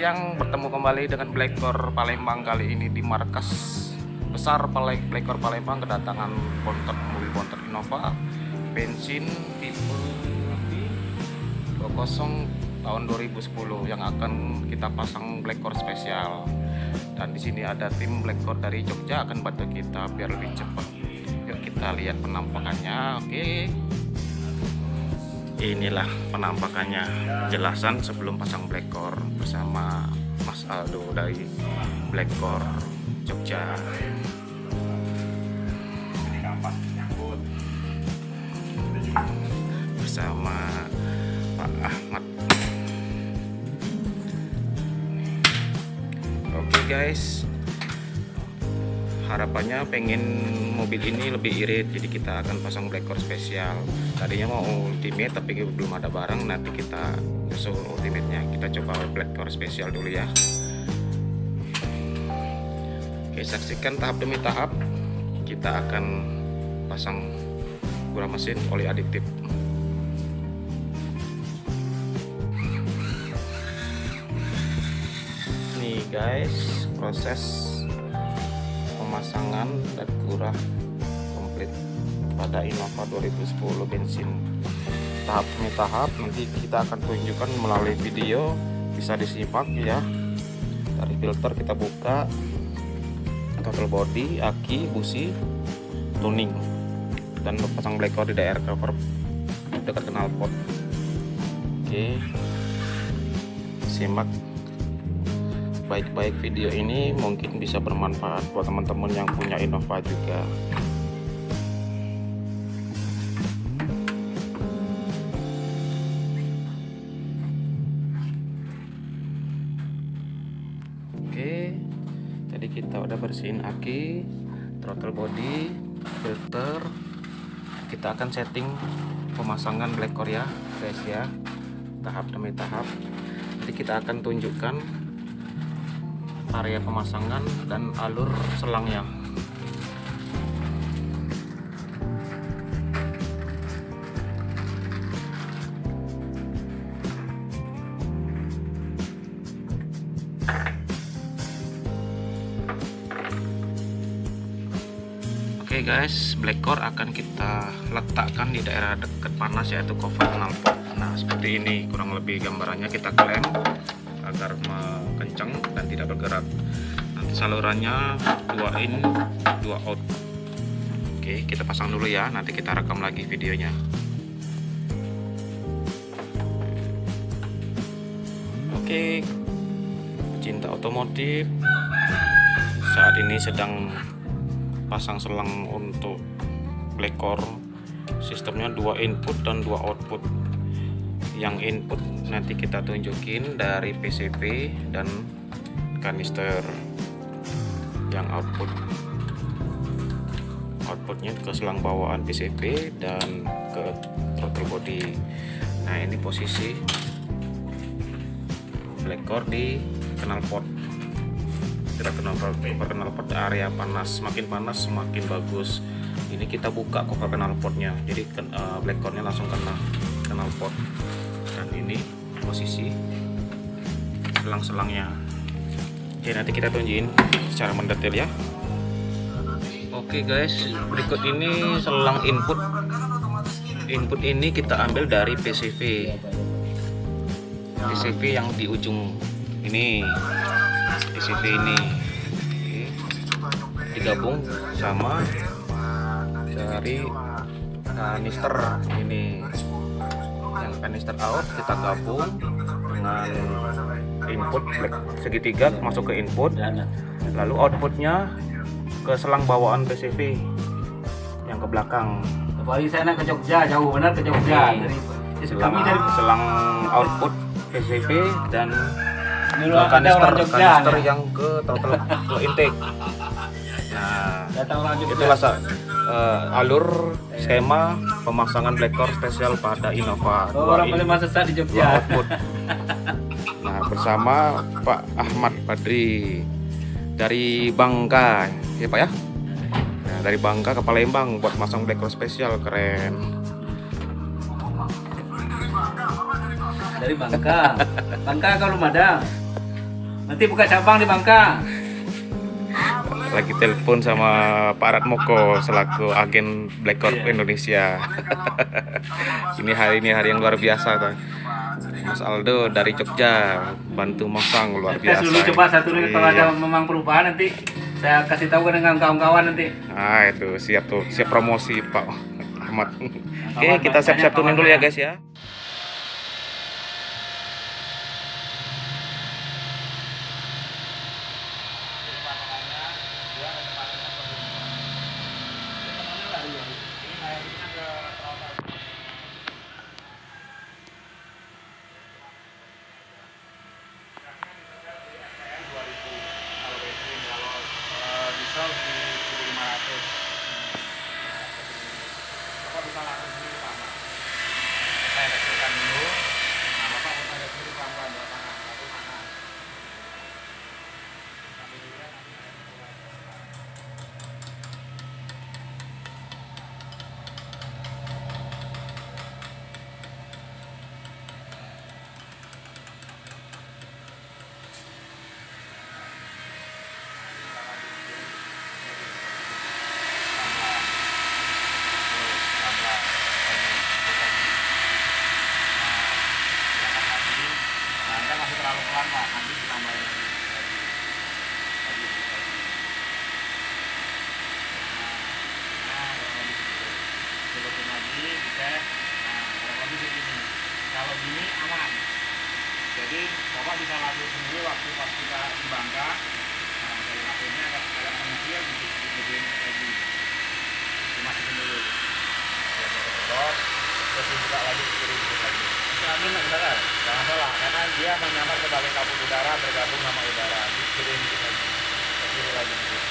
siang, bertemu kembali dengan Blackcore Palembang. Kali ini di markas besar Blackcore Palembang kedatangan mobil bontot Innova bensin tipe 20 tahun 2010 yang akan kita pasang Blackcore spesial. Dan di sini ada tim Blackcore dari Jogja akan bantu kita biar lebih cepat. Yuk kita lihat penampakannya. Oke. Inilah penampakannya, penjelasan sebelum pasang Blackcore bersama Mas Aldo dari Blackcore Jogja. Bersama Pak Ahmad. Oke guys, harapannya pengen mobil ini lebih irit, jadi kita akan pasang Blackcore spesial. Tadinya mau ultimate tapi belum ada barang, nanti kita nyusul ultimate-nya. Kita coba Blackcore spesial dulu ya. Oke, saksikan tahap demi tahap kita akan pasang gula mesin oli adiktif. Nih guys, proses pemasangan dan gurah komplit pada Innova 2010 bensin. Tahap demi tahap nanti kita akan tunjukkan melalui video, bisa disimak ya. Dari filter kita buka, throttle body, aki, busi, tuning, dan pasang Blackcore di daerah cover dekat knalpot. Oke, simak baik-baik video ini, mungkin bisa bermanfaat buat teman-teman yang punya Innova juga. Oke, tadi kita udah bersihin aki, throttle body, filter. Kita akan setting pemasangan Blackcore ya guys ya, tahap demi tahap. Jadi kita akan tunjukkan area pemasangan dan alur selangnya. Oke guys, Blackcore akan kita letakkan di daerah dekat panas, yaitu cover knalpot. Nah seperti ini kurang lebih gambarannya, kita klem agar kencang dan tidak bergerak. Nanti salurannya 2 in 2 out. Oke, kita pasang dulu ya, nanti kita rekam lagi videonya. Oke, pecinta otomotif, saat ini sedang pasang selang untuk Blackcore. Sistemnya 2 input dan 2 output. Yang input nanti kita tunjukin dari PCV dan kanister. Yang outputnya ke selang bawaan PCV dan ke throttle body. Nah ini posisi Blackcore di knalpot. Kita knalpot area panas, semakin panas semakin bagus. Ini kita buka cover knalpotnya, jadi Blackcore-nya langsung kena knalpot. Dan ini posisi selang-selangnya. Oke, nanti kita tunjukin secara mendetail ya. Oke guys, berikut ini selang input. Input ini kita ambil dari PCV yang di ujung ini. PCV ini digabung sama dari kanister ini. Yang kanister out kita gabung dengan input segitiga masuk ke input, lalu outputnya ke selang bawaan PCV yang ke belakang. Kembali sana ke Jogja, jauh benar ke Jogja. Dari selang output PCV dan kanister yang ke throttle ke intake. Nah, itulah alur skema pemasangan Blackcore spesial pada Innova. Orang paling masa di Jogja. Output. Nah, bersama Pak Ahmad Badri dari Bangka, ya Pak ya. Nah, dari Bangka ke Palembang buat masang Blackcore spesial, keren. Dari Bangka. Bangka kalau Lumajang. Nanti buka cabang di Bangka. Lagi telepon sama Pak Ratmoko selaku agen Black Corp Indonesia. Ini hari yang luar biasa, Bang. Mas Aldo dari Jogja bantu masang luar Tes biasa. dulu coba satu dulu kalau Iya. ada memang perubahan nanti saya kasih tahu dengan kawan-kawan nanti. Nah itu siap tuh, siap promosi Pak Ahmad. Oke, kita siap-siap turunin dulu ya guys ya. Kalau gini aman, jadi bapak bisa lakuin sendiri waktu pas kita di Bangka. Nah, dari HP-nya agak mengecil, digedein lagi, dimasukin dulu, biar terus dibuka lagi, dikit lagi. Ambil nggak udara, nggak masalah, karena dia menyambar sebagai kabut udara bergabung sama udara, digedein dikit lagi, kecil lagi dikit.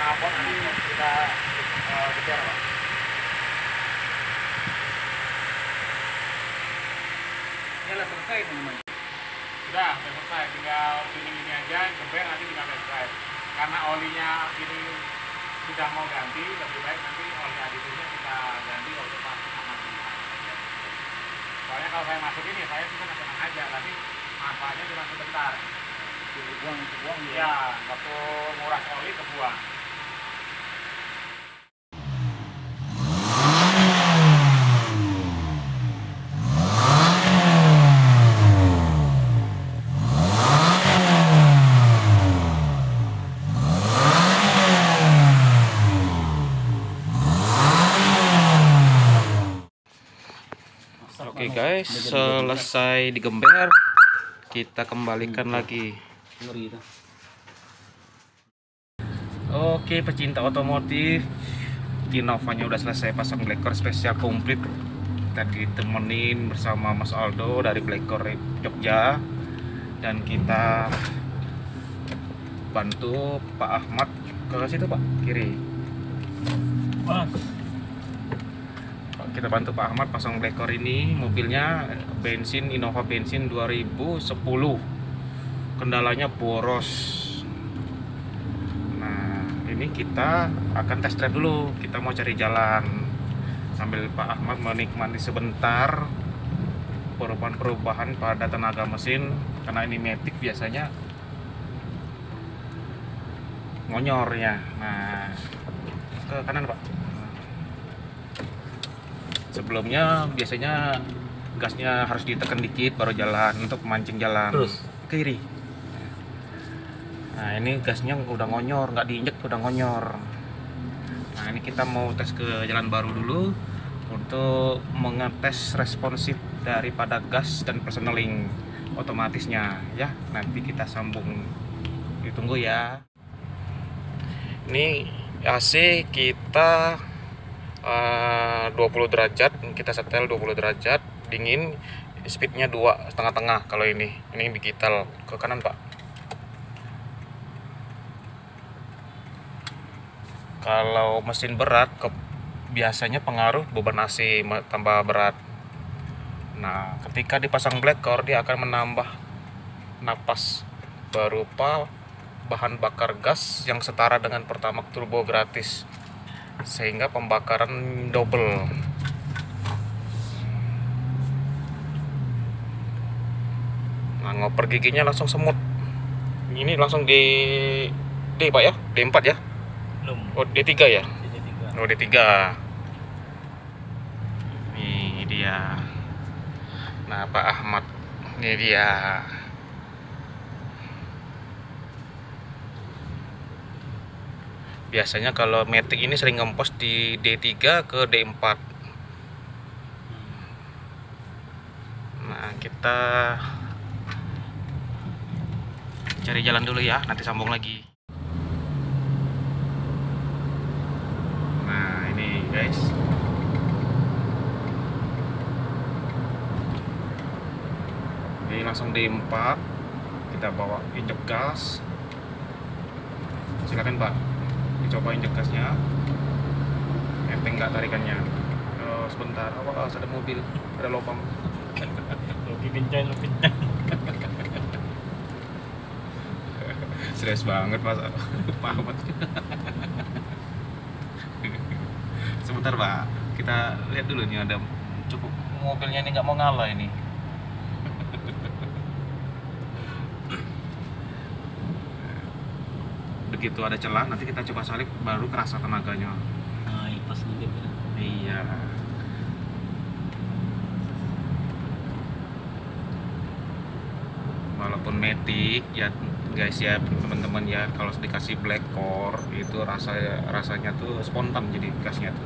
Apa nanti kita bicara, Pak? Ini udah selesai teman-teman. Sudah selesai, tinggal tuning ini aja, geber nanti tinggal selesai. Karena olinya ini sudah mau ganti, lebih baik nanti oli aditifnya kita ganti waktu pas aman. Soalnya kalau saya masuk ini, saya cuma senang aja, tapi manfaatnya cuma sebentar. Buang ya, waktu nguras oli kebuang. Oke guys, selesai digember, kita kembalikan lagi. Oke, pecinta otomotif, Innova-nya udah selesai pasang Black Corp spesial komplit. Tadi temenin bersama Mas Aldo dari Black Corp Jogja, dan kita bantu Pak Ahmad ke situ, Pak, kiri. Kita bantu Pak Ahmad pasang Black Corp ini. Mobilnya bensin, Innova bensin 2010, kendalanya boros. Nah ini kita akan test drive dulu, kita mau cari jalan sambil Pak Ahmad menikmati sebentar perubahan-perubahan pada tenaga mesin, karena ini matic biasanya ngonyornya. Nah ke kanan, Pak. Sebelumnya biasanya gasnya harus ditekan dikit baru jalan, untuk memancing jalan. Terus kiri. Nah ini gasnya udah ngonyor, nggak diinjek udah ngonyor. Nah ini kita mau tes ke jalan baru dulu untuk mengetes responsif daripada gas dan personeling otomatisnya ya. Nanti kita sambung, ditunggu ya. Ini AC kita 20 derajat, kita setel 20 derajat dingin, speednya 2 setengah-tengah. Kalau ini digital ke kanan, Pak. Kalau mesin berat biasanya pengaruh beban AC tambah berat. Nah, ketika dipasang black core dia akan menambah napas berupa bahan bakar gas yang setara dengan Pertamax turbo gratis, sehingga pembakaran double. Nah, ngoper giginya langsung semut. Ini langsung di D Pak ya, D4 ya? Belum. Oh, D3 ya? D3. Oh, D3. Ini dia. Nah, Pak Ahmad, ini dia. Biasanya kalau Matic ini sering ngempos di D3 ke D4. Nah, kita cari jalan dulu ya, nanti sambung lagi. Nah, ini guys. Ini langsung D4. Kita bawa injek gas. Silakan Pak, dicoba injek gasnya. Enteng nggak tarikannya? Oh, sebentar, awas ada mobil, ada lubang. Lebih kencang, lebih kencang. Serius banget Mas Pak Ahmad. Sebentar Pak, kita lihat dulu nih, ada cukup mobilnya ini nggak mau ngalah ini. Begitu ada celah nanti kita coba salip, baru kerasa tenaganya. Nah, pas gitu. Iya. Walaupun Matic ya guys ya teman-teman ya, kalau dikasih black core itu rasanya tuh spontan, jadi gasnya tuh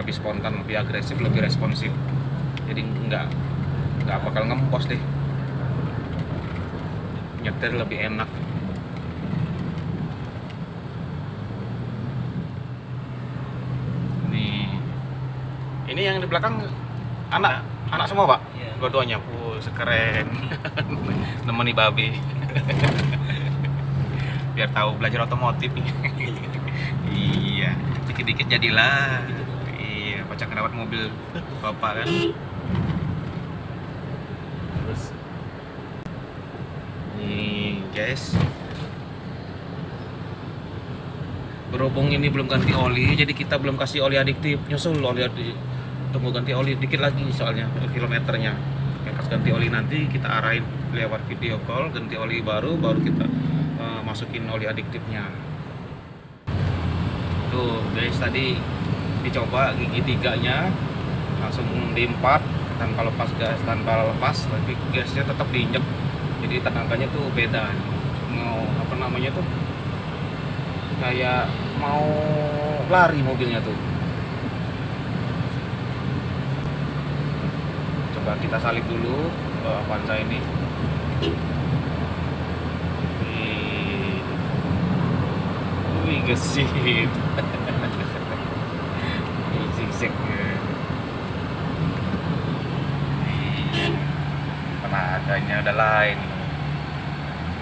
lebih spontan, lebih agresif, lebih responsif, jadi nggak bakal ngempos deh, nyetir lebih enak. Nih, ini yang di belakang anak semua Pak, Iya. dua-duanya, sekeren. Nemeni babi. Biar tahu belajar otomotif. Iya, dikit-dikit jadilah. Iya, pacak ngerawat mobil bapak kan. Terus Nih guys, berhubung ini belum ganti oli, jadi kita belum kasih oli adiktif. Nyusul oli adiktif, tunggu ganti oli dikit lagi soalnya kilometernya. Pas ganti oli nanti kita arahin lewat video call, ganti oli baru kita masukin oli adiktifnya. Tuh guys, tadi dicoba gigi 3-nya langsung D4 tanpa lepas gas, tapi gasnya tetap diinjek, jadi tenaganya tuh beda. Mau apa namanya tuh, kayak mau lari mobilnya tuh. Coba kita salib dulu ke Avanza ini. Wih, gesit. Zigzagnya. Tenaganya udah lain.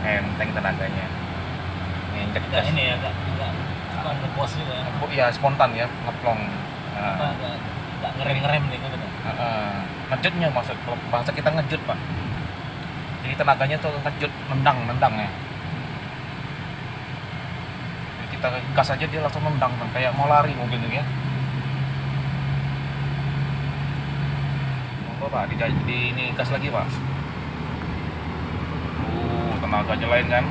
Enteng tenaganya. Nginjek enggak gas. ini ya, enggak bukan ngepos juga. Oh iya, spontan ya, ngeplong. Apa enggak ngerem-ngerem gitu kan. Ngejutnya, maksud bahasa kita ngejut Pak, jadi tenaganya tuh ngejut, nendang ya, jadi kita gas aja dia langsung nendang kayak mau lari mobil itu ya. Monggo Pak, di ini gas lagi Pak. Tenaganya lain kan,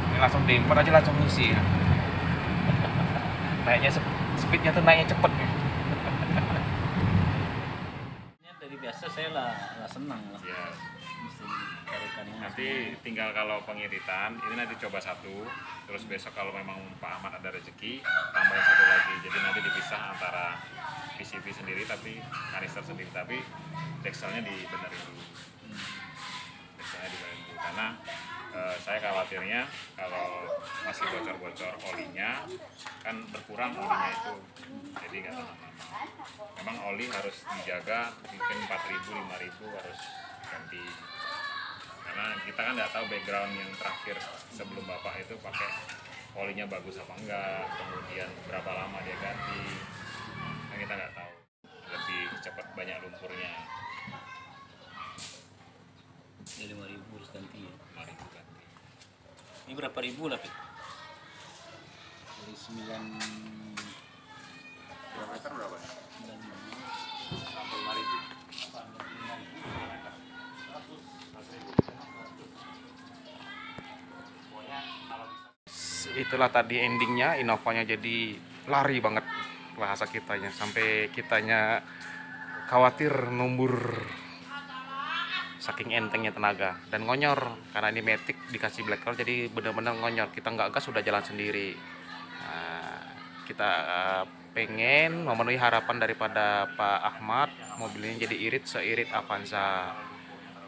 ini langsung D4 aja langsung ngisi ya. Naiknya speednya tuh naiknya cepet nih. Dari biasa saya lah senang lah. Ya, Mesin tarikan yang nanti tinggal kalau pengiritan ini nanti coba satu, terus besok kalau memang Pak Ahmad ada rezeki tambahin satu lagi, jadi nanti dipisah antara PCV sendiri tapi kanister sendiri, tapi dekselnya dibenerin dulu. Dekselnya dibenerin dulu karena saya khawatirnya kalau masih bocor-bocor olinya kan berkurang olinya itu, jadi nggak tahan lama. Memang oli harus dijaga, mungkin 4.000 5.000 harus ganti, karena kita kan nggak tahu background yang terakhir sebelum bapak itu pakai olinya bagus apa enggak, kemudian berapa lama dia ganti, kan kita nggak tahu. Lebih cepat banyak lumpurnya. Ini 5.000 harus ganti ya. 5.000 ganti. Ini berapa ribu lah, Pik? Dari 9 Kilometer berapa? 9.000. Sampai 5.000. Itulah tadi endingnya, Innovanya jadi lari banget bahasa kitanya, sampai kitanya khawatir numbur saking entengnya tenaga dan ngonyor karena ini Matic dikasih black core jadi bener-bener ngonyor, kita nggak gas sudah jalan sendiri. Nah, kita pengen memenuhi harapan daripada Pak Ahmad, mobilnya jadi irit seirit Avanza.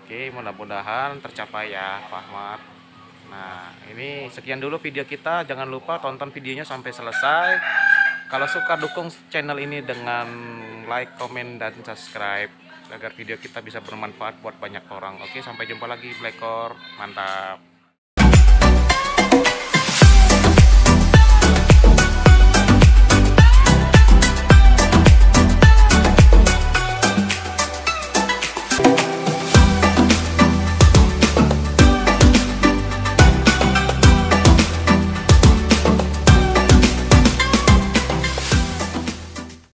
Oke, mudah-mudahan tercapai ya Pak Ahmad. Nah, ini sekian dulu video kita. Jangan lupa tonton videonya sampai selesai. Kalau suka, dukung channel ini dengan like, komen, dan subscribe agar video kita bisa bermanfaat buat banyak orang. Oke, sampai jumpa lagi Blackcore. Mantap.